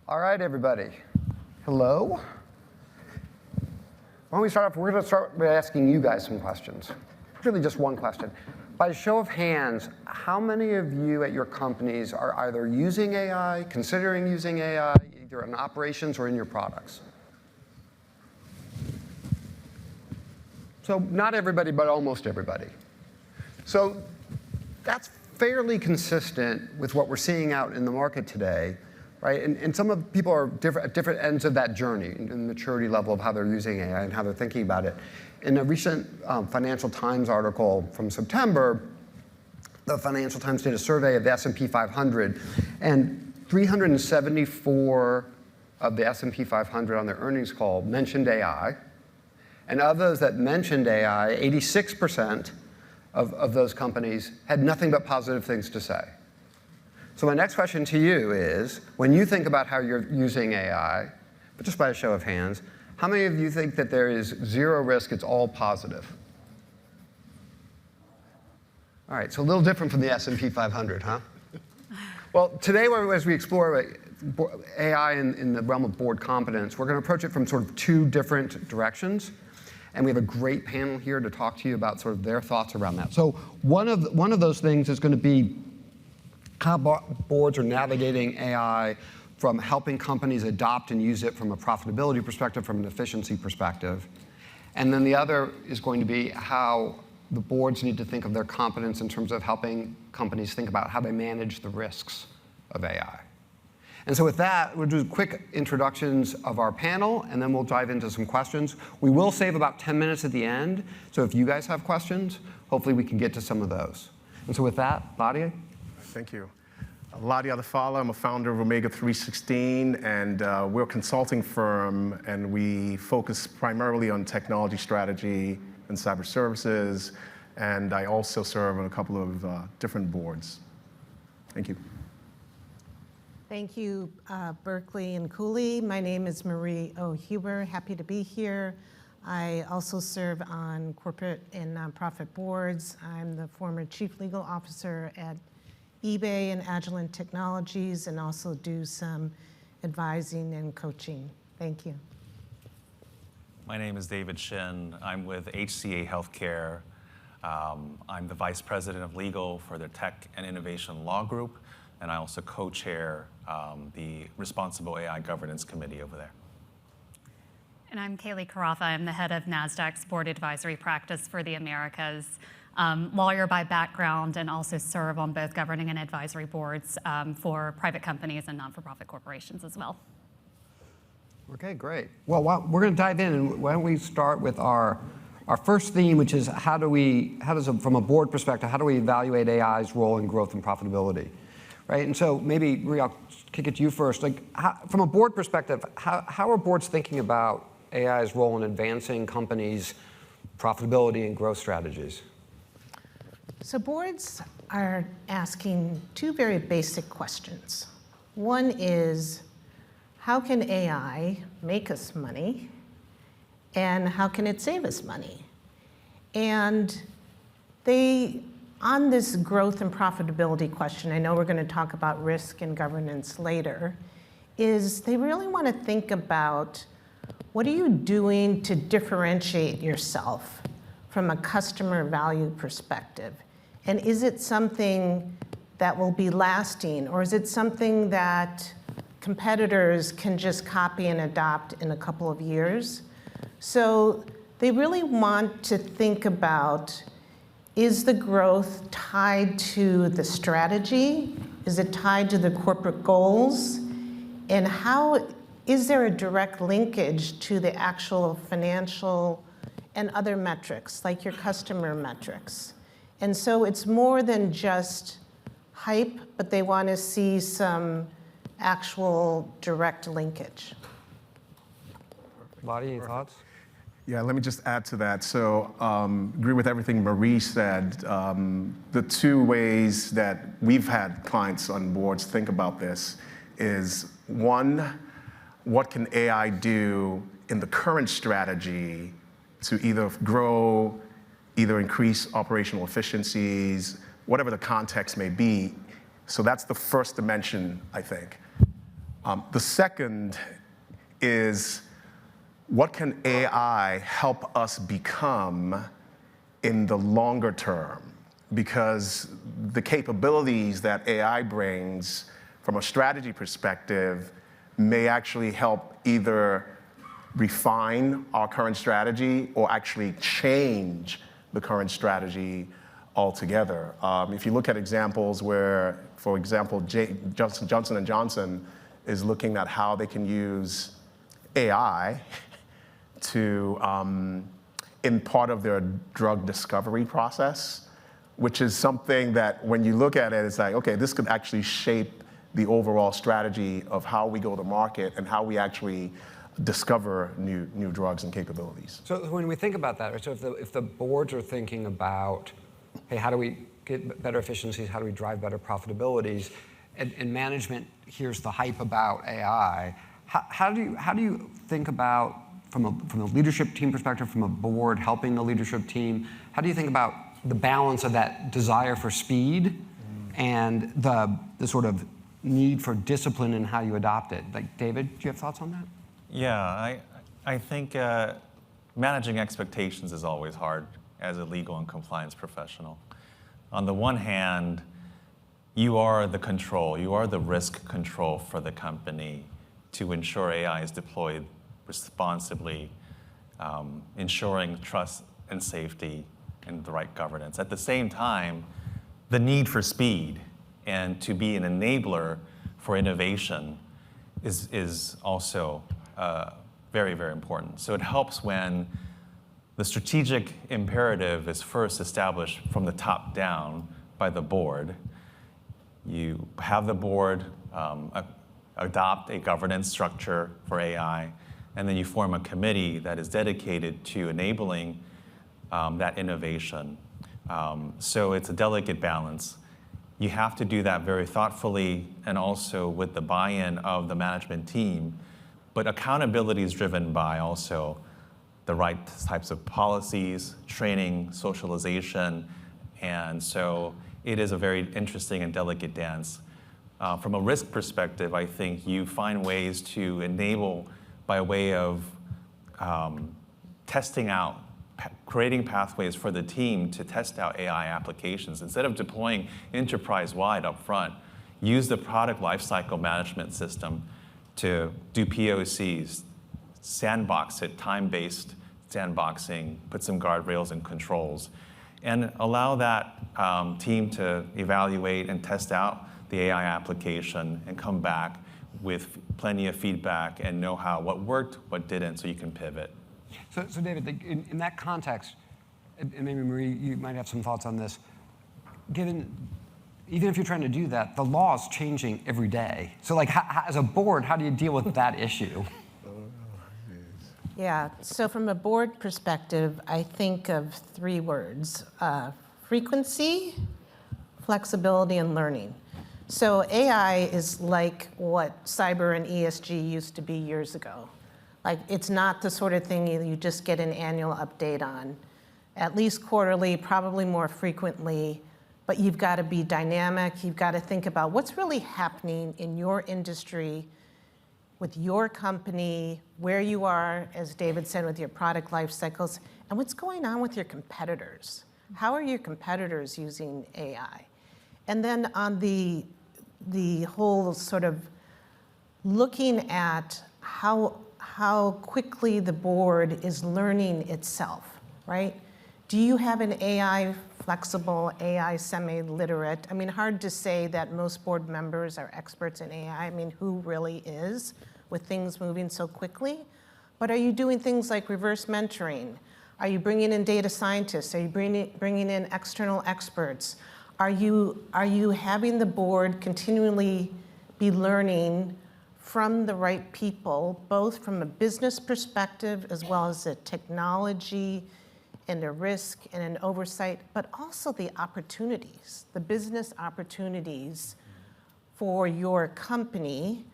All right, everybody. Hello. Why don't we start off? We're going to start by asking you guys some questions. Really just one question. By show of hands, how many of you at your companies are either using AI, considering using AI, either in operations or in your products? So not everybody, but almost everybody. So that's fairly consistent with what we're seeing out in the market today, right? And some of people are at different ends of that journey in the maturity level of how they're using AI and how they're thinking about it. In a recent Financial Times article from September, the Financial Times did a survey of the S&P 500, and 374 of the S&P 500 on their earnings call mentioned AI. And of those that mentioned AI, 86% of those companies had nothing but positive things to say. So my next question to you is, when you think about how you're using AI, but just by a show of hands, how many of you think that there is zero risk, it's all positive? All right, so a little different from the S&P 500, huh? Well, today, as we explore AI in the realm of board competence, we're going to approach it from sort of two different directions. And we have a great panel here to talk to you about sort of their thoughts around that. So one of those things is going to be how boards are navigating AI from helping companies adopt and use it from a profitability perspective, from an efficiency perspective. And then the other is going to be how the boards need to think of their competence in terms of helping companies think about how they manage the risks of AI. And so with that, we'll do quick introductions of our panel, and then we'll dive into some questions. We will save about 10 minutes at the end, so if you guys have questions, hopefully we can get to some of those. And so with that, Ladi? Thank you. Ladi Adefala, I'm a founder of Omega 316, and we're a consulting firm, and we focus primarily on technology strategy and cyber services, and I also serve on a couple of different boards. Thank you. Thank you, Berkeley and Cooley. My name is Marie O'Huber. Happy to be here. I also serve on corporate and nonprofit boards. I'm the former chief legal officer at eBay and Agilent Technologies, and also do some advising and coaching. Thank you. My name is David Shin. I'm with HCA Healthcare. I'm the vice president of legal for the Tech and Innovation Law Group, and I also co-chair the Responsible AI Governance Committee over there. And I'm Kaley Karaffa. I'm the head of Nasdaq's board advisory practice for the Americas. Lawyer by background, and also serve on both governing and advisory boards for private companies and non-for-profit corporations as well. Okay, great. Well, we're going to dive in, and why don't we start with our first theme, which is from a board perspective, how do we evaluate AI's role in growth and profitability? Right, and so maybe, Marie, I'll kick it to you first. From a board perspective, how are boards thinking about AI's role in advancing companies' profitability and growth strategies? So boards are asking two very basic questions. One is, how can AI make us money? And how can it save us money? And on this growth and profitability question, I know we're going to talk about risk and governance later, is they really want to think about, what are you doing to differentiate yourself from a customer value perspective? And is it something that will be lasting, or is it something that competitors can just copy and adopt in a couple of years? So they really want to think about, is the growth tied to the strategy? Is it tied to the corporate goals? And how is there a direct linkage to the actual financial and other metrics, like your customer metrics? And so it's more than just hype, but they want to see some actual direct linkage. Ladi, any thoughts? Yeah, let me just add to that. So agree with everything Marie said. The two ways that we've had clients on boards think about this is, one, what can AI do in the current strategy to either grow, either increase operational efficiencies, whatever the context may be. So that's the first dimension, I think. The second is, what can AI help us become in the longer term? Because the capabilities that AI brings from a strategy perspective may actually help either refine our current strategy or actually change the current strategy altogether. If you look at examples where, for example, Johnson & Johnson is looking at how they can use AI to, in part of their drug discovery process, which is something that when you look at it, it's like, okay, this could actually shape the overall strategy of how we go to market and how we actually discover new drugs and capabilities. So when we think about that, right, so if the boards are thinking about, hey, how do we get better efficiencies, how do we drive better profitabilities, and management hears the hype about AI, how do you think about, from a leadership team perspective, from a board helping the leadership team, how do you think about the balance of that desire for speed and the sort of need for discipline in how you adopt it? Like, David, do you have thoughts on that? Yeah, I think managing expectations is always hard as a legal and compliance professional. On the one hand, you are the control, you are the risk control for the company to ensure AI is deployed responsibly, ensuring trust and safety and the right governance. At the same time, the need for speed and to be an enabler for innovation is also very, very important. So it helps when the strategic imperative is first established from the top down by the board. You have the board adopt a governance structure for AI, and then you form a committee that is dedicated to enabling that innovation. So it's a delicate balance. You have to do that very thoughtfully and also with the buy-in of the management team, but accountability is driven by also the right types of policies, training, socialization, and so it is a very interesting and delicate dance. From a risk perspective, I think you find ways to enable by way of testing out, creating pathways for the team to test out AI applications. Instead of deploying enterprise-wide up front, use the product lifecycle management system to do POCs, sandbox it, time-based sandboxing, put some guardrails and controls, and allow that team to evaluate and test out the AI application and come back with plenty of feedback and know-how, what worked, what didn't, so you can pivot. So David, in that context, and maybe Marie, you might have some thoughts on this, even if you're trying to do that, the law is changing every day. So like, as a board, how do you deal with that issue? Yeah, so from a board perspective, I think of three words: frequency, flexibility, and learning. So AI is like what cyber and ESG used to be years ago. Like, it's not the sort of thing you just get an annual update on. At least quarterly, probably more frequently, but you've got to be dynamic. You've got to think about what's really happening in your industry, with your company, where you are, as David said, with your product life cycles, and what's going on with your competitors. How are your competitors using AI? And then on the whole sort of looking at how quickly the board is learning itself, right? Do you have an AI flexible, AI semi-literate? I mean, hard to say that most board members are experts in AI. I mean, who really is with things moving so quickly? But are you doing things like reverse mentoring? Are you bringing in data scientists? Are you bringing in external experts? Are you having the board continually be learning from the right people, both from a business perspective as well as a technology and a risk and an oversight, but also the opportunities, the business opportunities for your company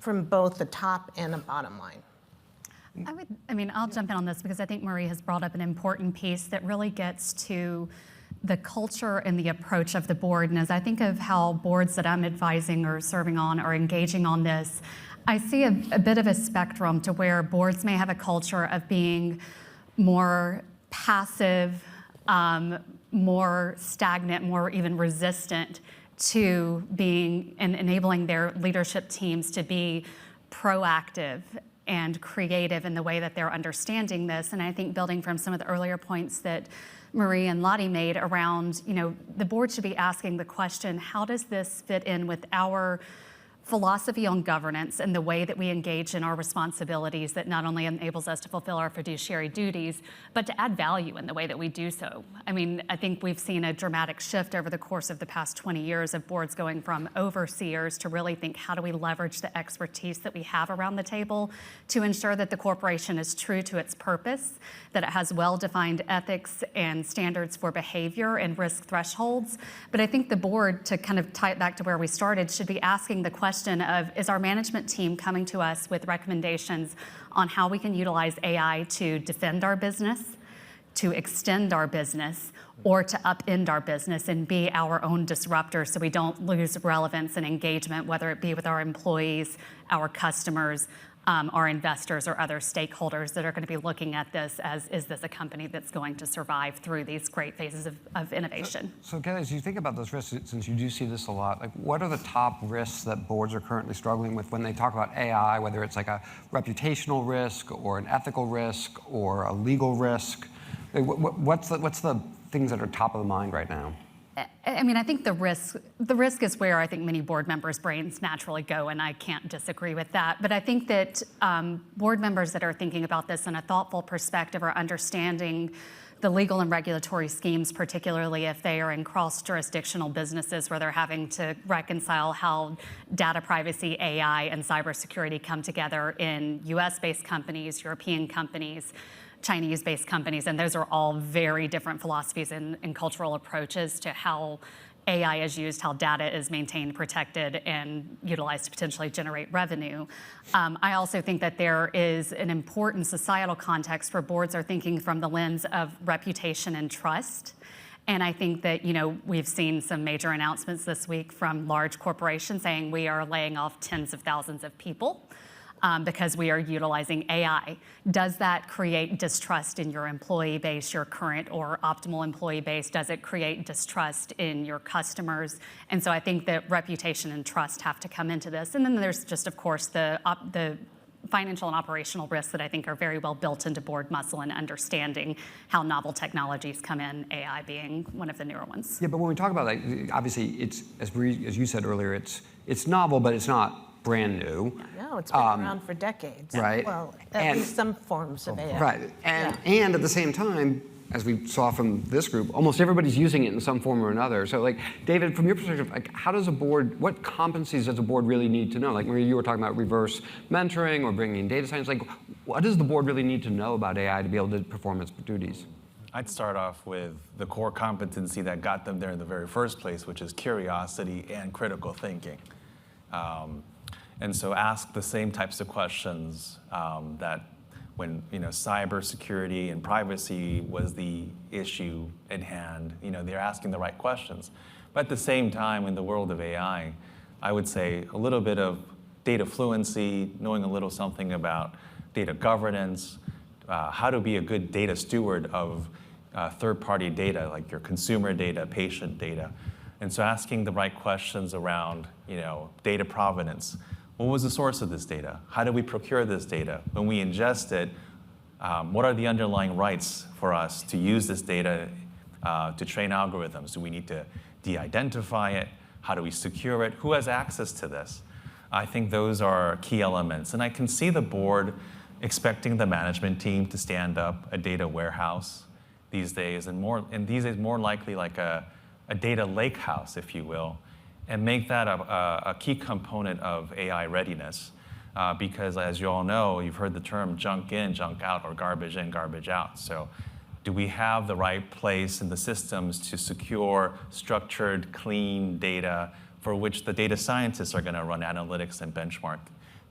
from both the top and the bottom line? I'll jump in on this because I think Marie has brought up an important piece that really gets to the culture and the approach of the board. And as I think of how boards that I'm advising or serving on are engaging on this, I see a bit of a spectrum to where boards may have a culture of being more passive, more stagnant, more even resistant to being and enabling their leadership teams to be proactive and creative in the way that they're understanding this. And I think building from some of the earlier points that Marie and Ladi made around, the board should be asking the question, how does this fit in with our philosophy on governance and the way that we engage in our responsibilities that not only enables us to fulfill our fiduciary duties, but to add value in the way that we do so. I mean, I think we've seen a dramatic shift over the course of the past 20 years of boards going from overseers to really think, how do we leverage the expertise that we have around the table to ensure that the corporation is true to its purpose, that it has well-defined ethics and standards for behavior and risk thresholds. But I think the board, to kind of tie it back to where we started, should be asking the question of, is our management team coming to us with recommendations on how we can utilize AI to defend our business, to extend our business, or to upend our business and be our own disruptor so we don't lose relevance and engagement, whether it be with our employees, our customers, our investors, or other stakeholders that are going to be looking at this as, is this a company that's going to survive through these great phases of innovation? So Kaley, as you think about those risks, since you do see this a lot, like what are the top risks that boards are currently struggling with when they talk about AI, whether it's like a reputational risk or an ethical risk or a legal risk? Like, what's the things that are top of the mind right now? I mean, I think the risk is where I think many board members' brains naturally go, and I can't disagree with that. But I think that board members that are thinking about this in a thoughtful perspective are understanding the legal and regulatory schemes, particularly if they are in cross-jurisdictional businesses where they're having to reconcile how data privacy, AI, and cybersecurity come together in US-based companies, European companies, Chinese-based companies, and those are all very different philosophies and cultural approaches to how AI is used, how data is maintained, protected, and utilized to potentially generate revenue. I also think that there is an important societal context where boards are thinking from the lens of reputation and trust. And I think that, we've seen some major announcements this week from large corporations saying we are laying off tens of thousands of people. Because we are utilizing AI. Does that create distrust in your employee base, your current or optimal employee base? Does it create distrust in your customers? And so I think that reputation and trust have to come into this. And then there's just, of course, the financial and operational risks that I think are very well built into board muscle and understanding how novel technologies come in, AI being one of the newer ones. Yeah, but when we talk about obviously it's, as you said earlier, it's novel, but it's not brand new. No, it's been around for decades. Right. Well, at least some forms of AI. Right. And at the same time, as we saw from this group, almost everybody's using it in some form or another. So like, David, from your perspective, like how does a board, what competencies does a board really need to know? Like Marie, you were talking about reverse mentoring or bringing in data science. Like what does the board really need to know about AI to be able to perform its duties? I'd start off with the core competency that got them there in the very first place, which is curiosity and critical thinking. And so ask the same types of questions that when cybersecurity and privacy was the issue at hand, they're asking the right questions. But at the same time, in the world of AI, I would say a little bit of data fluency, knowing a little something about data governance, how to be a good data steward of third-party data, like your consumer data, patient data. And so asking the right questions around data provenance. What was the source of this data? How do we procure this data? When we ingest it, what are the underlying rights for us to use this data to train algorithms? Do we need to de-identify it? How do we secure it? Who has access to this? I think those are key elements. And I can see the board expecting the management team to stand up a data warehouse these days, and these days more likely like a data lake house, if you will, and make that a key component of AI readiness. Because as you all know, you've heard the term junk in, junk out, or garbage in, garbage out. So do we have the right place in the systems to secure structured, clean data for which the data scientists are going to run analytics and benchmark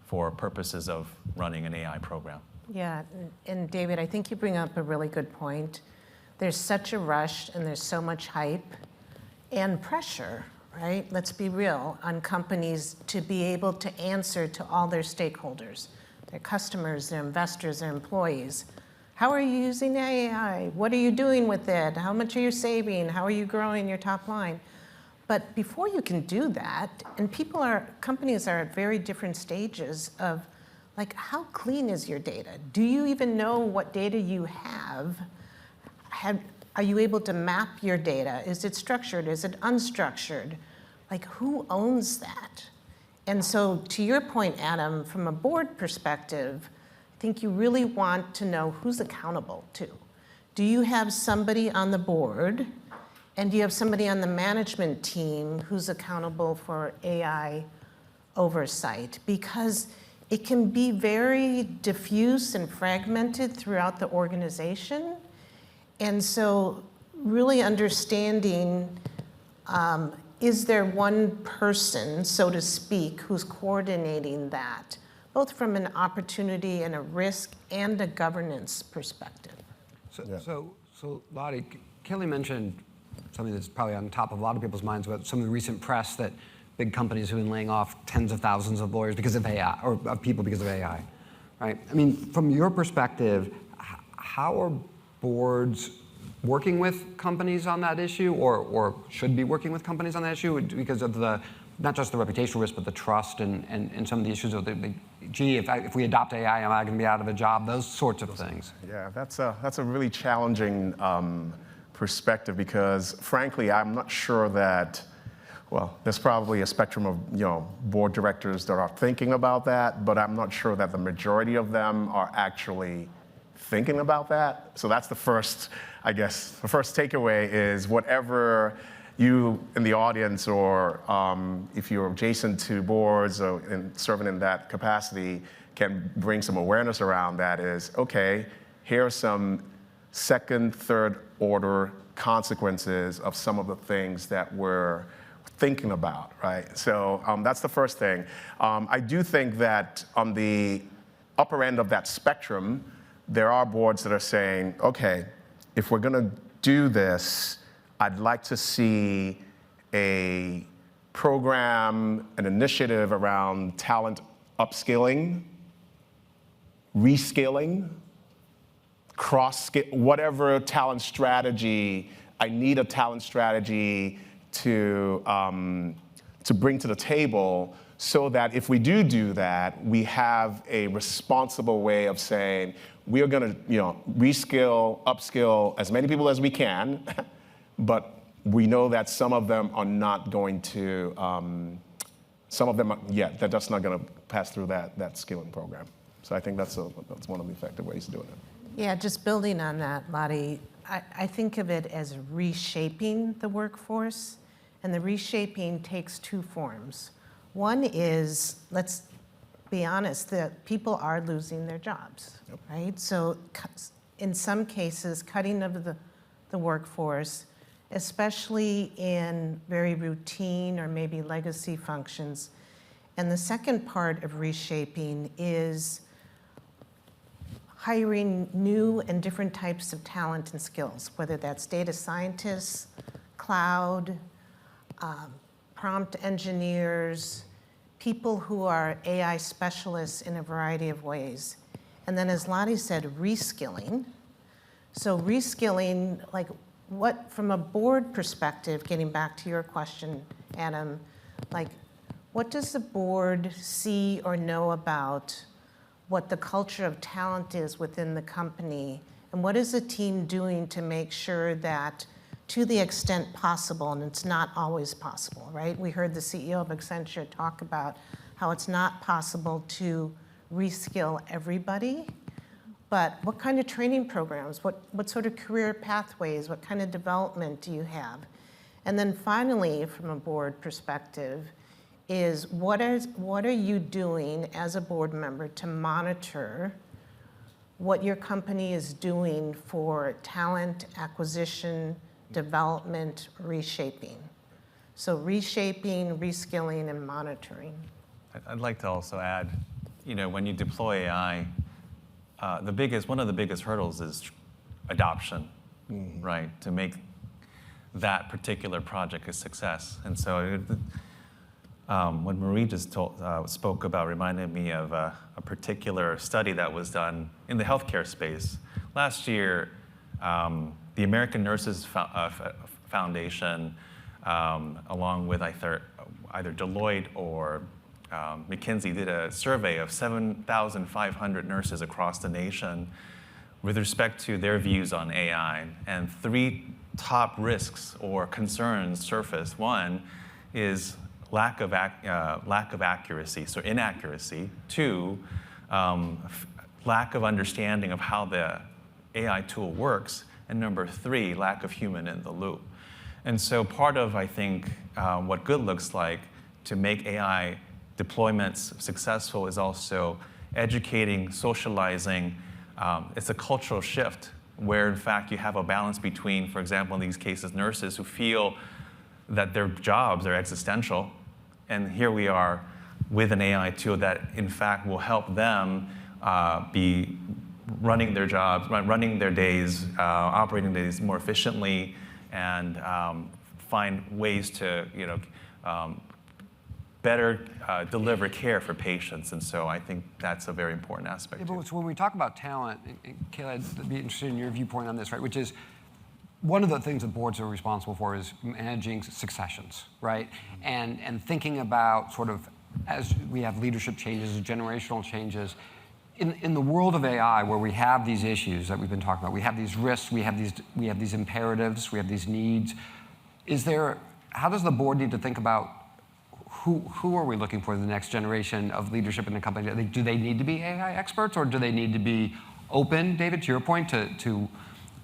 for purposes of running an AI program? Yeah, and David, I think you bring up a really good point. There's such a rush and there's so much hype and pressure right? Let's be real, on companies to be able to answer to all their stakeholders, their customers, their investors, their employees. How are you using AI? What are you doing with it? How much are you saving? How are you growing your top line? But before you can do that, and companies are at very different stages of, like, how clean is your data? Do you even know what data you have? Are you able to map your data? Is it structured? Is it unstructured? Like, who owns that? And so to your point, Adam, from a board perspective, I think you really want to know who's accountable to. Do you have somebody on the board, and do you have somebody on the management team who's accountable for AI oversight? Because it can be very diffuse and fragmented throughout the organization. And so really understanding, is there one person, so to speak, who's coordinating that, both from an opportunity and a risk and a governance perspective? So Ladi, Kaley mentioned something that's probably on top of a lot of people's minds about some of the recent press that big companies have been laying off tens of thousands of lawyers because of AI, or of people because of AI, right? I mean, from your perspective, how are boards working with companies on that issue, or should be working with companies on that issue because of not just the reputational risk, but the trust and some of the issues of gee, if we adopt AI, am I going to be out of a job? Those sorts of things. Yeah, that's a really challenging perspective because, frankly, I'm not sure that, well, there's probably a spectrum of board directors that are thinking about that, but I'm not sure that the majority of them are actually thinking about that. So that's the first takeaway is whatever you in the audience or if you're adjacent to boards or serving in that capacity can bring some awareness around that is, okay, here are some second, third order consequences of some of the things that we're thinking about, right? So that's the first thing. I do think that on the upper end of that spectrum, there are boards that are saying, okay, if we're going to do this, I'd like to see a program, an initiative around talent upskilling, reskilling, cross-skill, whatever talent strategy. I need a talent strategy to bring to the table so that if we do that, we have a responsible way of saying, we are going to reskill, upskill as many people as we can, but we know that some of them are not going to, they're just not going to pass through that skilling program. So I think that's one of the effective ways of doing it. Yeah, just building on that, Ladi, I think of it as reshaping the workforce, and the reshaping takes two forms. One is, let's be honest, that people are losing their jobs, yep. Right? So in some cases, cutting of the workforce, especially in very routine or maybe legacy functions. And the second part of reshaping is hiring new and different types of talent and skills, whether that's data scientists, cloud, prompt engineers, people who are AI specialists in a variety of ways. And then, as Ladi said, reskilling. So reskilling, like what, from a board perspective, getting back to your question, Adam, like what does the board see or know about what the culture of talent is within the company? And what is the team doing to make sure that, to the extent possible, and it's not always possible, right? We heard the CEO of Accenture talk about how it's not possible to reskill everybody, but what kind of training programs, what sort of career pathways, what kind of development do you have? And then finally, from a board perspective, is what are you doing as a board member to monitor what your company is doing for talent acquisition, development, reshaping? So reshaping, reskilling, and monitoring. I'd like to also add, when you deploy AI, one of the biggest hurdles is adoption, right? To make that particular project a success. And so what Marie just spoke about reminded me of a particular study that was done in the healthcare space. Last year, the American Nurses Foundation, along with either Deloitte or McKinsey, did a survey of 7,500 nurses across the nation with respect to their views on AI. And 3 top risks or concerns surfaced. One is lack of accuracy, so inaccuracy. 2, lack of understanding of how the AI tool works. And number 3, lack of human in the loop. And so part of, I think, what good looks like to make AI deployments successful is also educating, socializing. It's a cultural shift where, in fact, you have a balance between, for example, in these cases, nurses who feel that their jobs are existential. And here we are with an AI tool that, in fact, will help them be running their jobs, running their days, operating days more efficiently, and find ways to, better deliver care for patients. And so I think that's a very important aspect. Yeah, but when we talk about talent, and Kaley, I'd be interested in your viewpoint on this, right? Which is one of the things that boards are responsible for is managing successions, right? And thinking about sort of as we have leadership changes, generational changes. In the world of AI, where we have these issues that we've been talking about, we have these risks, we have these imperatives, we have these needs. How does the board need to think about who are we looking for in the next generation of leadership in the company? Do they need to be AI experts, or do they need to be open, David, to your point, to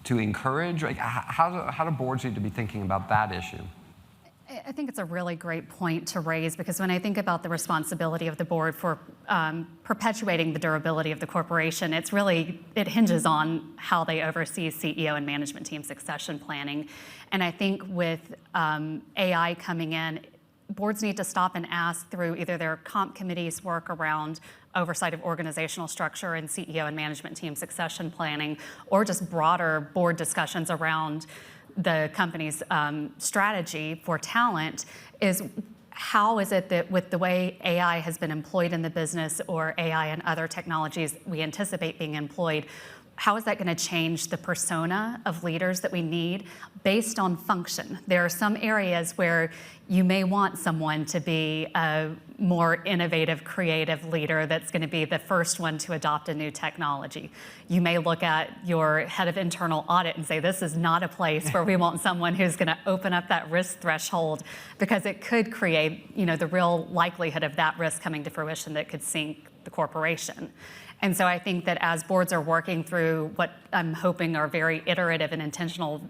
encourage? Like, how do boards need to be thinking about that issue? I think it's a really great point to raise, because when I think about the responsibility of the board for perpetuating the durability of the corporation, it hinges on how they oversee CEO and management team succession planning. And I think with AI coming in, boards need to stop and ask through either their comp committees work around oversight of organizational structure and CEO and management team succession planning, or just broader board discussions around the company's strategy for talent, is how is it that with the way AI has been employed in the business, or AI and other technologies we anticipate being employed, how is that going to change the persona of leaders that we need based on function? There are some areas where you may want someone to be a more innovative, creative leader that's going to be the first one to adopt a new technology. You may look at your head of internal audit and say, this is not a place where we want someone who's going to open up that risk threshold, because it could create, the real likelihood of that risk coming to fruition that could sink the corporation. And so I think that as boards are working through what I'm hoping are very iterative and intentional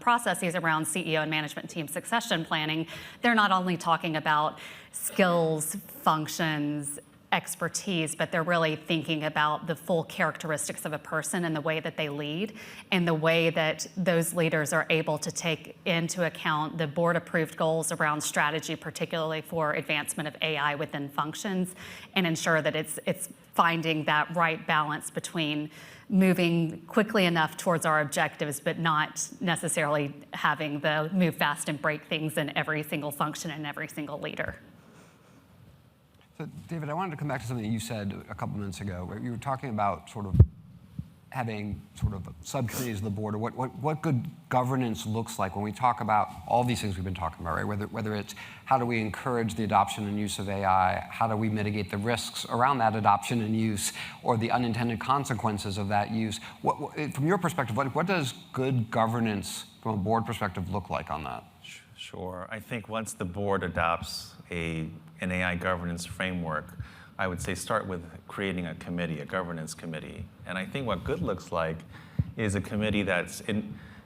processes around CEO and management team succession planning, they're not only talking about skills, functions, expertise, but they're really thinking about the full characteristics of a person and the way that they lead, and the way that those leaders are able to take into account the board-approved goals around strategy, particularly for advancement of AI within functions, and ensure that it's finding that right balance between moving quickly enough towards our objectives, but not necessarily having the move fast and break things in every single function and every single leader. So, David, I wanted to come back to something that you said a couple minutes ago, where you were talking about sort of having sort of subcommittees of the board, or what good governance looks like when we talk about all these things we've been talking about, right? Whether it's how do we encourage the adoption and use of AI, how do we mitigate the risks around that adoption and use, or the unintended consequences of that use. From your perspective, what does good governance from a board perspective look like on that? Sure. I think once the board adopts an AI governance framework, I would say start with creating a committee, a governance committee. And I think what good looks like is a committee that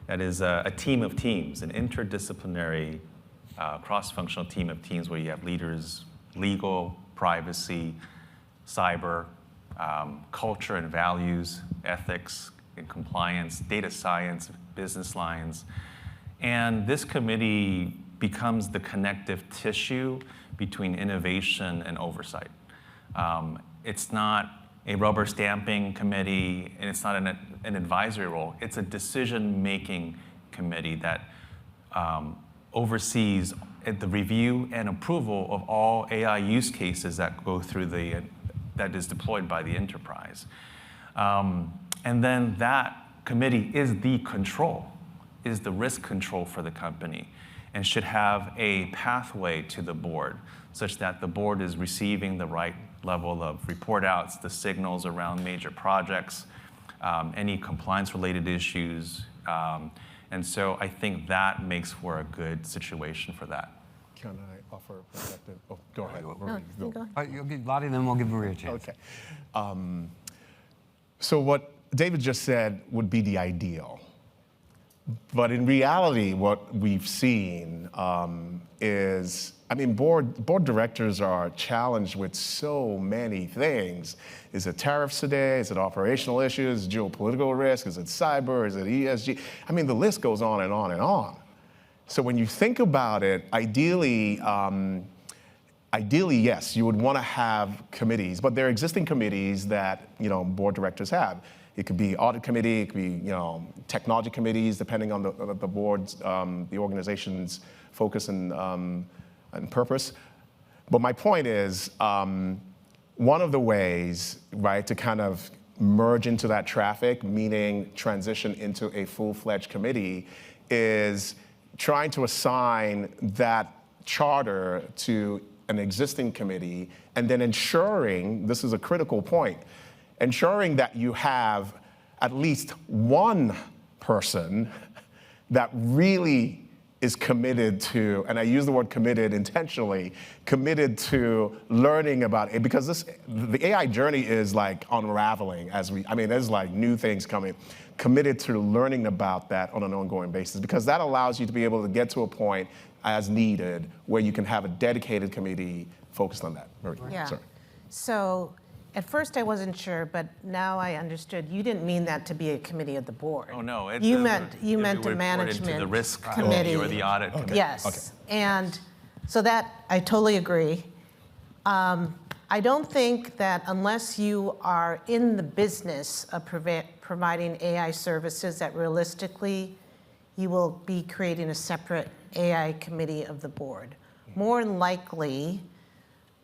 is a team of teams, an interdisciplinary, cross-functional team of teams where you have leaders, legal, privacy, cyber, culture and values, ethics and compliance, data science, business lines. And this committee becomes the connective tissue between innovation and oversight. It's not a rubber stamping committee, and it's not an advisory role. It's a decision-making committee that oversees the review and approval of all AI use cases that go through that is deployed by the enterprise. And then that committee is the control, is the risk control for the company, and should have a pathway to the board such that the board is receiving the right level of report outs, the signals around major projects, any compliance-related issues. And so I think that makes for a good situation for that. Can I offer a perspective? Oh, go ahead. Go. All right, you'll give Ladi, then we'll give Maria a chance. Okay. So what David just said would be the ideal. But in reality, what we've seen is, I mean, board directors are challenged with so many things. Is it tariffs today? Is it operational issues? Geopolitical risk? Is it cyber? Is it ESG? I mean, the list goes on and on and on. So when you think about it, ideally, yes, you would want to have committees, but there are existing committees that board directors have. It could be audit committee, it could be technology committees, depending on the board's, the organization's focus and purpose. But my point is, one of the ways, right, to kind of merge into that traffic, meaning transition into a full-fledged committee, is trying to assign that charter to an existing committee, and then ensuring, this is a critical point, ensuring that you have at least one person that really is committed to, and I use the word committed intentionally, committed to learning about it, because the AI journey is like unraveling there's like new things coming, committed to learning about that on an ongoing basis, because that allows you to be able to get to a point as needed where you can have a dedicated committee focused on that. Yeah. Sorry. So at first I wasn't sure, but now I understood you didn't mean that to be a committee of the board. Oh, no. You meant a reported management to the risk committee or the audit committee. Yes. Okay. And so that I totally agree. I don't think that unless you are in the business of providing AI services, that realistically you will be creating a separate AI committee of the board. More than likely,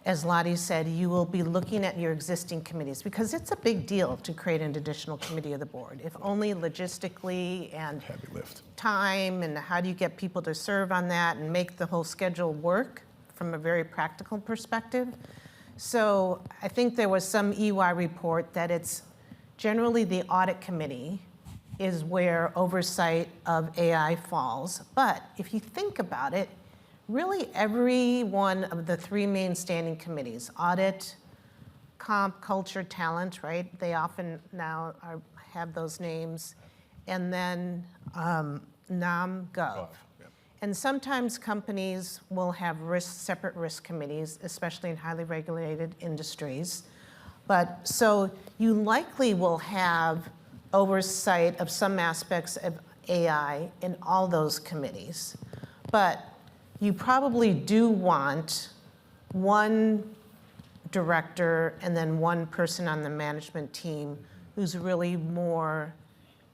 as Ladi said, you will be looking at your existing committees, because it's a big deal to create an additional committee of the board, if only logistically and Heavy lift. time, and how do you get people to serve on that and make the whole schedule work from a very practical perspective. So I think there was some EY report that it's generally the audit committee is where oversight of AI falls. But if you think about it, really every one of the three main standing committees, audit, comp, culture, talent, right? They often now have those names. And then NOM, Gov. And sometimes companies will have separate risk committees, especially in highly regulated industries. But so you likely will have oversight of some aspects of AI in all those committees. But you probably do want one director and then one person on the management team who's really more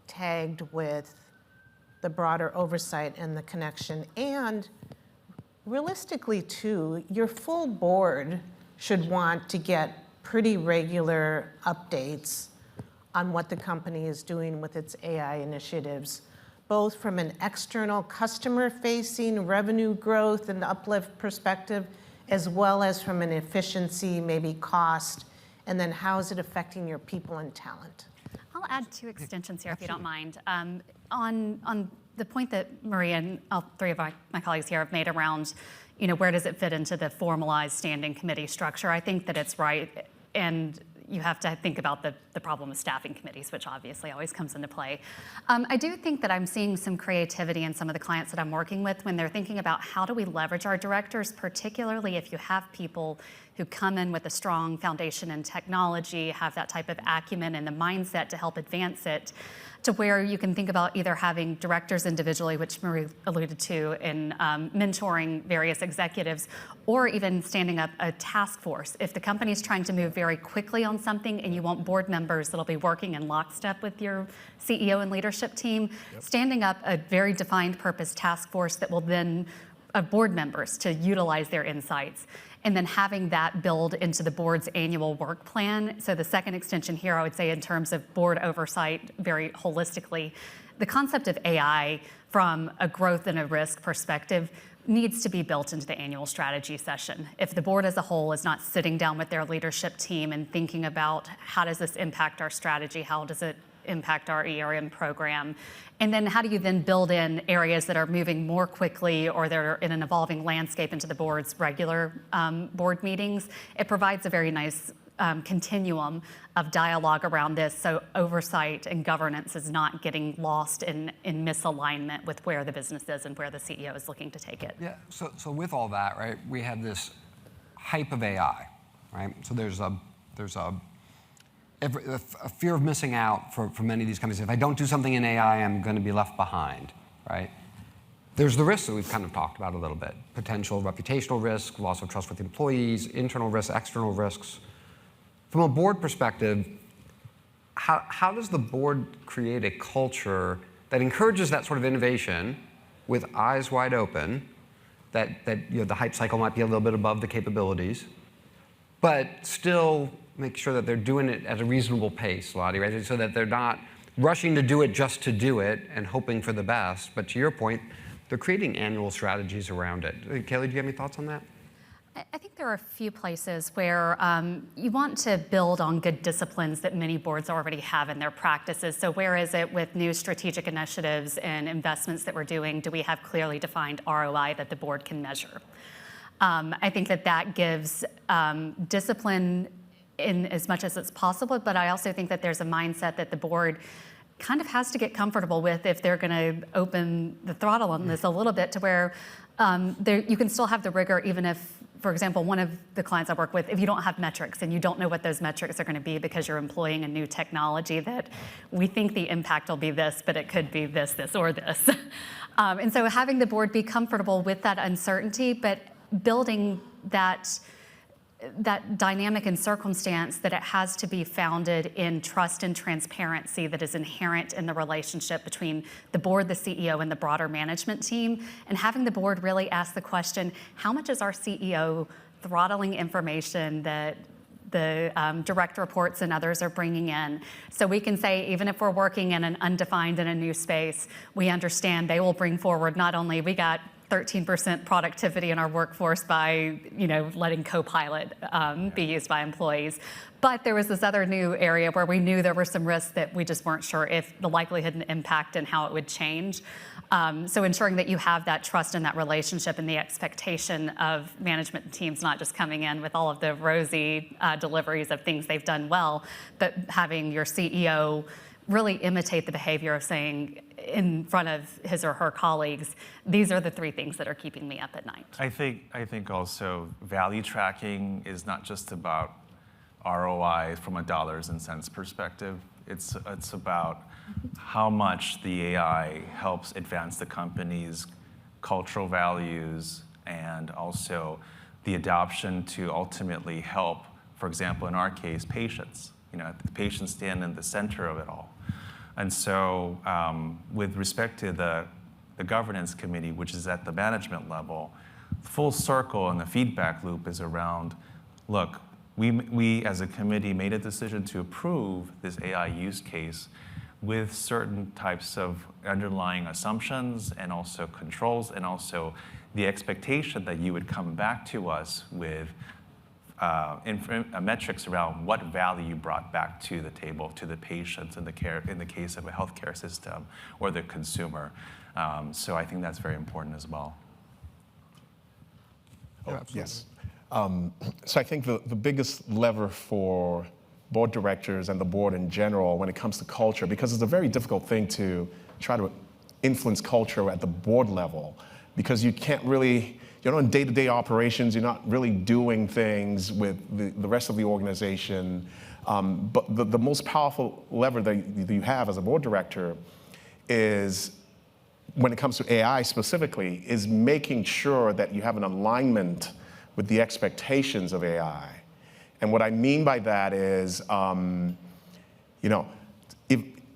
tagged with the broader oversight and the connection. And realistically, too, your full board should want to get pretty regular updates on what the company is doing with its AI initiatives, both from an external customer-facing revenue growth and uplift perspective, as well as from an efficiency, maybe cost, and then how is it affecting your people and talent? I'll add two extensions here, if you don't mind. On the point that Maria and all three of my colleagues here have made around, where does it fit into the formalized standing committee structure? I think that it's right, and you have to think about the problem of staffing committees, which obviously always comes into play. I do think that I'm seeing some creativity in some of the clients that I'm working with when they're thinking about how do we leverage our directors, particularly if you have people who come in with a strong foundation in technology, have that type of acumen and the mindset to help advance it, to where you can think about either having directors individually, which Marie alluded to, in mentoring various executives, or even standing up a task force. If the company's trying to move very quickly on something and you want board members that'll be working in lockstep with your CEO and leadership team, standing up a very defined purpose task force that will then board members to utilize their insights, and then having that build into the board's annual work plan. So the second extension here, I would say, in terms of board oversight, very holistically, the concept of AI from a growth and a risk perspective needs to be built into the annual strategy session. If the board as a whole is not sitting down with their leadership team and thinking about how does this impact our strategy, how does it impact our ERM program, and then how do you then build in areas that are moving more quickly or that are in an evolving landscape into the board's regular board meetings, it provides a very nice continuum of dialogue around this, so oversight and governance is not getting lost in misalignment with where the business is and where the CEO is looking to take it. Yeah, so with all that, right, we have this hype of AI, right? So there's a fear of missing out for many of these companies. If I don't do something in AI, I'm going to be left behind, right? There's the risks that we've kind of talked about a little bit. Potential reputational risk, loss of trust with employees, internal risks, external risks. From a board perspective, how does the board create a culture that encourages that sort of innovation with eyes wide open, that you know, the hype cycle might be a little bit above the capabilities, but still make sure that they're doing it at a reasonable pace, Ladi, right? So that they're not rushing to do it just to do it and hoping for the best. But to your point, they're creating annual strategies around it. Kaley, do you have any thoughts on that? I think there are a few places where you want to build on good disciplines that many boards already have in their practices. So where is it with new strategic initiatives and investments that we're doing? Do we have clearly defined ROI that the board can measure? I think that gives discipline in as much as it's possible, but I also think that there's a mindset that the board kind of has to get comfortable with if they're going to open the throttle on this a little bit, to where you can still have the rigor even if, for example, one of the clients I work with, if you don't have metrics and you don't know what those metrics are going to be because you're employing a new technology, that we think the impact will be this, but it could be this, or this. And so having the board be comfortable with that uncertainty, but building that dynamic and circumstance that it has to be founded in trust and transparency that is inherent in the relationship between the board, the CEO, and the broader management team, and having the board really ask the question, how much is our CEO throttling information that the direct reports and others are bringing in? So we can say, even if we're working in an undefined and a new space, we understand they will bring forward not only we got 13% productivity in our workforce by, letting Copilot be used by employees. But there was this other new area where we knew there were some risks that we just weren't sure if the likelihood and impact and how it would change. So ensuring that you have that trust and that relationship and the expectation of management teams not just coming in with all of the rosy deliveries of things they've done well, but having your CEO really imitate the behavior of saying in front of his or her colleagues, these are the three things that are keeping me up at night. I think also value tracking is not just about ROI from a dollars and cents perspective. It's about how much the AI helps advance the company's cultural values and also the adoption to ultimately help, for example, in our case, patients. The patients stand in the center of it all. And so with respect to the governance committee, which is at the management level, full circle and the feedback loop is around, look, we as a committee made a decision to approve this AI use case with certain types of underlying assumptions and also controls, and also the expectation that you would come back to us with metrics around what value you brought back to the table, to the patients in the case of a healthcare system or the consumer. So I think that's very important as well. Yes. So I think the biggest lever for board directors and the board in general when it comes to culture, because it's a very difficult thing to try to influence culture at the board level, because you can't really, in day-to-day operations, you're not really doing things with the rest of the organization. But the most powerful lever that you have as a board director is, when it comes to AI specifically, is making sure that you have an alignment with the expectations of AI. And what I mean by that is,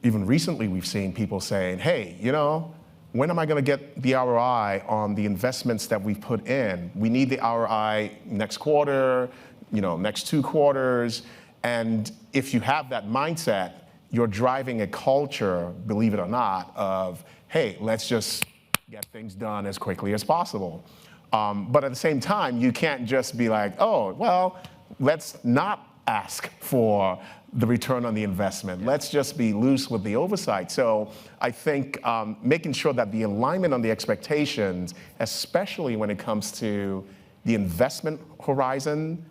even recently we've seen people saying, hey, when am I going to get the ROI on the investments that we've put in? We need the ROI next quarter, next 2 quarters. And if you have that mindset, you're driving a culture, believe it or not, of, hey, let's just get things done as quickly as possible. But at the same time, you can't just be like, oh, well, let's not ask for the return on the investment. Let's just be loose with the oversight. So I think making sure that the alignment on the expectations, especially when it comes to the investment horizon,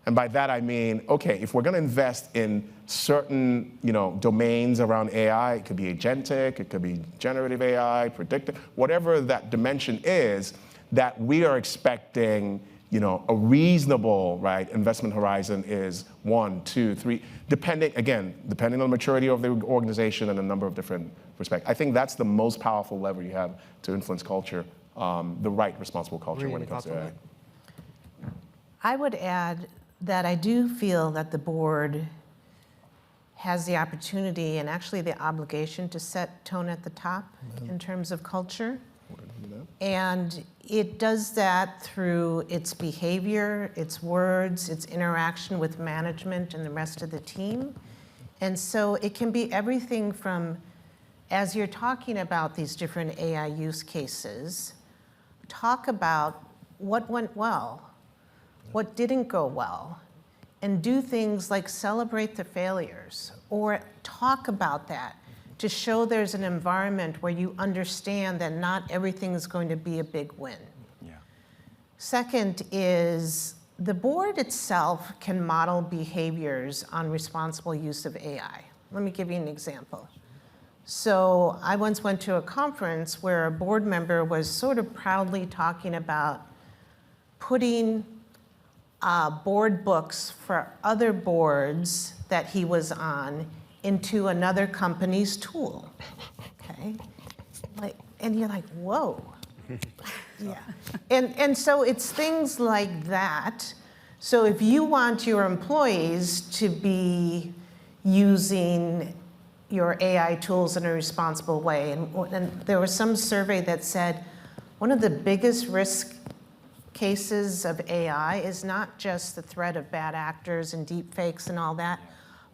and by that I mean, okay, if we're going to invest in certain domains around AI, it could be agentic, it could be generative AI, predictive, whatever that dimension is, that we are expecting a reasonable investment horizon is 1, 2, 3, depending on the maturity of the organization and a number of different perspectives. I think that's the most powerful lever you have to influence culture, the right responsible culture when it comes to AI. I would add that I do feel that the board has the opportunity and actually the obligation to set tone at the top in terms of culture. And it does that through its behavior, its words, its interaction with management and the rest of the team. And so it can be everything from, as you're talking about these different AI use cases, talk about what went well, what didn't go well, and do things like celebrate the failures or talk about that to show there's an environment where you understand that not everything is going to be a big win. Yeah. Second is the board itself can model behaviors on responsible use of AI. Let me give you an example. So I once went to a conference where a board member was sort of proudly talking about putting board books for other boards that he was on into another company's tool, okay? And you're like, whoa. Yeah. And so it's things like that. So if you want your employees to be using your AI tools in a responsible way, and there was some survey that said one of the biggest risk cases of AI is not just the threat of bad actors and deep fakes and all that,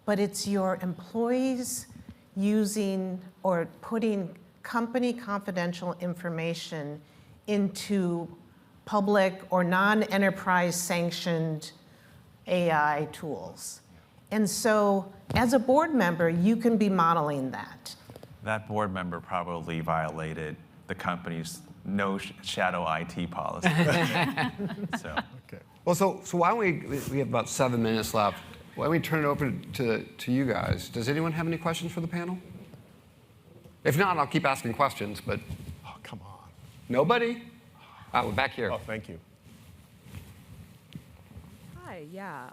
but it's your employees using or putting company confidential information into public or non-enterprise sanctioned AI tools. And so as a board member, you can be modeling that. That board member probably violated the company's no shadow IT policy. So. Okay. Well, so why don't we have about 7 minutes left. Why don't we turn it over to you guys? Does anyone have any questions for the panel? If not, I'll keep asking questions, but. Oh, come on. Nobody? We're back here. Oh, thank you. Hi, yeah.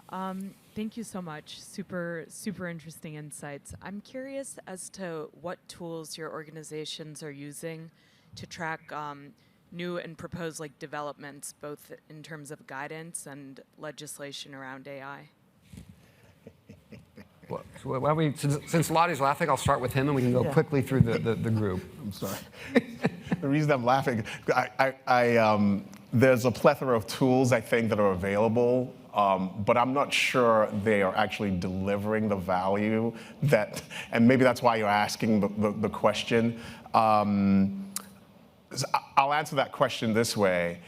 Thank you so much. Super interesting insights. I'm curious as to what tools your organizations are using to track new and proposed developments, both in terms of guidance and legislation around AI. Well, so why don't we, since Ladi's laughing, I'll start with him, and we can go quickly through the group. I'm sorry. The reason I'm laughing, there's a plethora of tools, I think, that are available, but I'm not sure they are actually delivering the value that, and maybe that's why you're asking the question. I'll answer that question this way.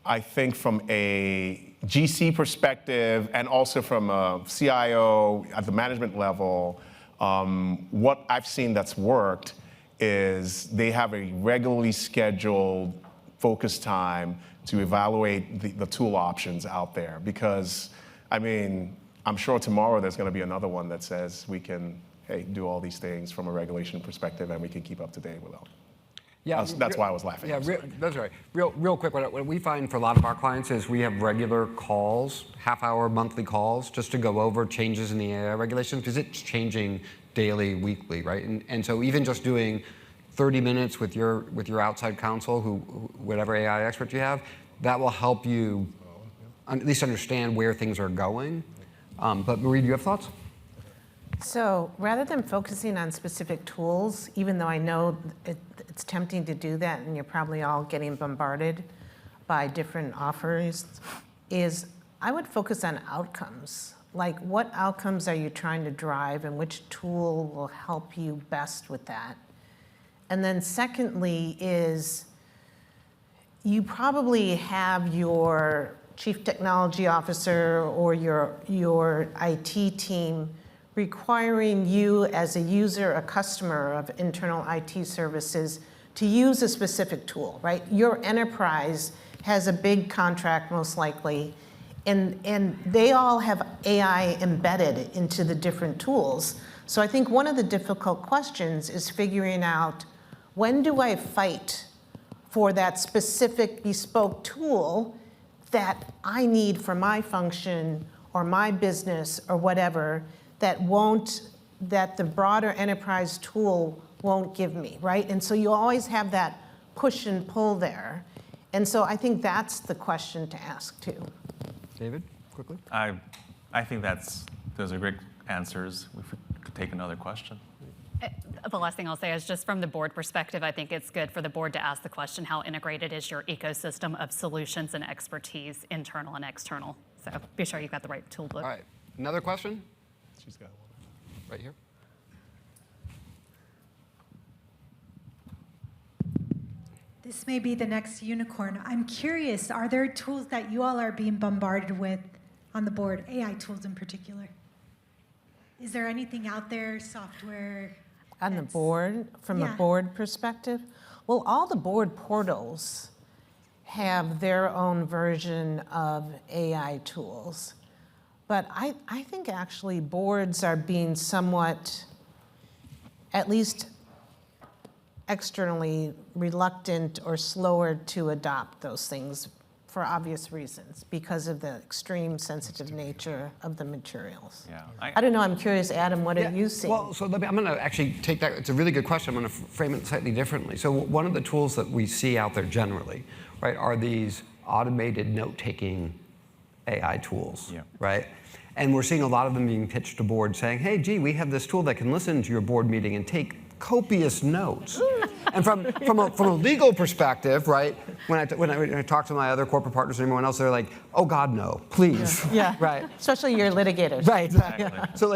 I think from a GC perspective and also from a CIO at the management level, what I've seen that's worked is they have a regularly scheduled focus time to evaluate the tool options out there. Because, I mean, I'm sure tomorrow there's going to be another one that says we can, hey, do all these things from a regulation perspective and we can keep up to date with them. Yeah, That's why I was laughing. Yeah, that's right. Real quick, what we find for a lot of our clients is we have regular calls, half-hour monthly calls, just to go over changes in the AI regulations, because it's changing daily, weekly, right? And so even just doing 30 minutes with your outside counsel, whatever AI expert you have, that will help you at least understand where things are going. But Marie, do you have thoughts? So rather than focusing on specific tools, even though I know it's tempting to do that, and you're probably all getting bombarded by different offers, is I would focus on outcomes. Like, what outcomes are you trying to drive, and which tool will help you best with that? And then secondly is, you probably have your chief technology officer or your IT team requiring you as a user, a customer of internal IT services, to use a specific tool, right? Your enterprise has a big contract, most likely, and they all have AI embedded into the different tools. So I think one of the difficult questions is figuring out, when do I fight for that specific bespoke tool that I need for my function or my business or whatever, that the broader enterprise tool won't give me, right? And so you always have that push and pull there. And so I think that's the question to ask too. David, quickly. I think those are great answers. We could take another question. The last thing I'll say is, just from the board perspective, I think it's good for the board to ask the question, how integrated is your ecosystem of solutions and expertise, internal and external? So be sure you've got the right tool book. All right, another question? She's got one. Right here. This may be the next unicorn. I'm curious, are there tools that you all are being bombarded with on the board, AI tools in particular? Is there anything out there, software? On the board, from a Yeah. board perspective? Well, all the board portals have their own version of AI tools. But I think actually boards are being somewhat, at least externally, reluctant or slower to adopt those things for obvious reasons, because of the extreme sensitive nature of the materials. Yeah. I don't know, I'm curious, Adam, what are you seeing? Well, so I'm going to actually take that. It's a really good question. I'm going to frame it slightly differently. So one of the tools that we see out there generally, right, are these automated note-taking AI tools, Yeah. right? And we're seeing a lot of them being pitched to boards saying, hey, gee, we have this tool that can listen to your board meeting and take copious notes. And from a legal perspective, right, when I talk to my other corporate partners and everyone else, they're like, oh God, no, please. Yeah. Right. Especially your litigators. Right. Exactly. So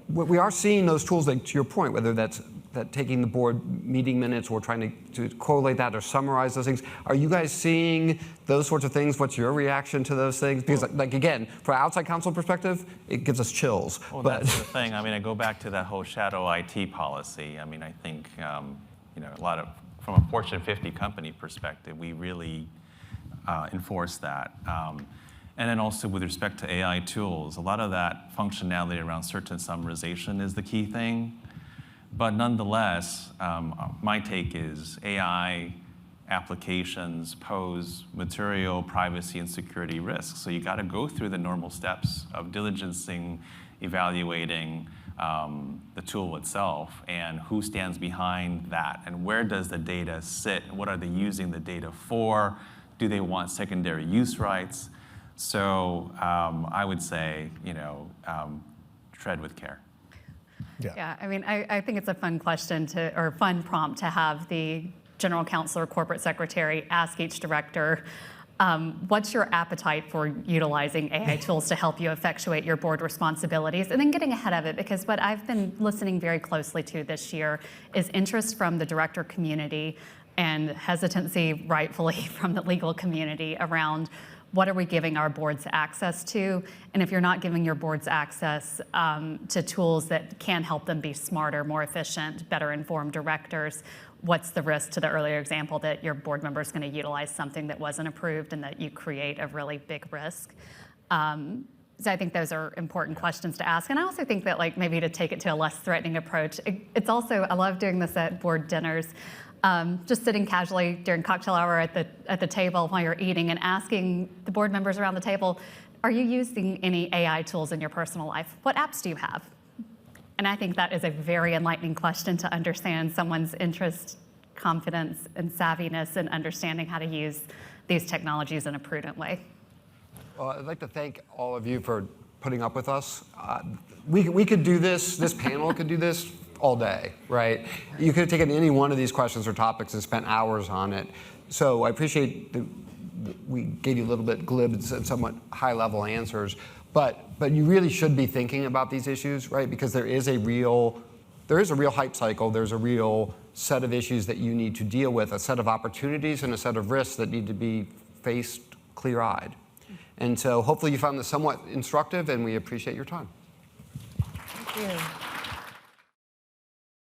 what we are seeing those tools, like to your point, whether that's taking the board meeting minutes or trying to correlate that or summarize those things. Are you guys seeing those sorts of things? What's your reaction to those things? Because again, from an outside counsel perspective, it gives us chills. Well, but that's the thing. I mean, I go back to that whole shadow IT policy. I mean, I think, a lot of, from a Fortune 50 company perspective, we really enforce that. And then also with respect to AI tools, a lot of that functionality around search and summarization is the key thing. But nonetheless, my take is AI applications pose material privacy and security risks. So you got to go through the normal steps of diligencing, evaluating the tool itself, and who stands behind that, and where does the data sit, and what are they using the data for? Do they want secondary use rights? So I would say, tread with care. Yeah, I mean, I think it's a fun question or fun prompt to have the general counsel or corporate secretary ask each director, what's your appetite for utilizing AI tools to help you effectuate your board responsibilities, and then getting ahead of it, because what I've been listening very closely to this year is interest from the director community and hesitancy, rightfully, from the legal community around what are we giving our boards access to? And if you're not giving your boards access to tools that can help them be smarter, more efficient, better informed directors, what's the risk, to the earlier example, that your board member is going to utilize something that wasn't approved and that you create a really big risk? So I think those are important questions to ask. And I also think that maybe to take it to a less threatening approach, it's also, I love doing this at board dinners. just sitting casually during cocktail hour at the table while you're eating and asking the board members around the table, are you using any AI tools in your personal life? What apps do you have? And I think that is a very enlightening question to understand someone's interest, confidence, and savviness in understanding how to use these technologies in a prudent way. Well, I'd like to thank all of you for putting up with us. We could do this panel could do this all day, right? You could have taken any one of these questions or topics and spent hours on it. So I appreciate we gave you a little bit glib and somewhat high-level answers, but you really should be thinking about these issues, right? Because there is a real hype cycle. There's a real set of issues that you need to deal with, a set of opportunities and a set of risks that need to be faced clear-eyed. And so hopefully you found this somewhat instructive, and we appreciate your time. Thank you.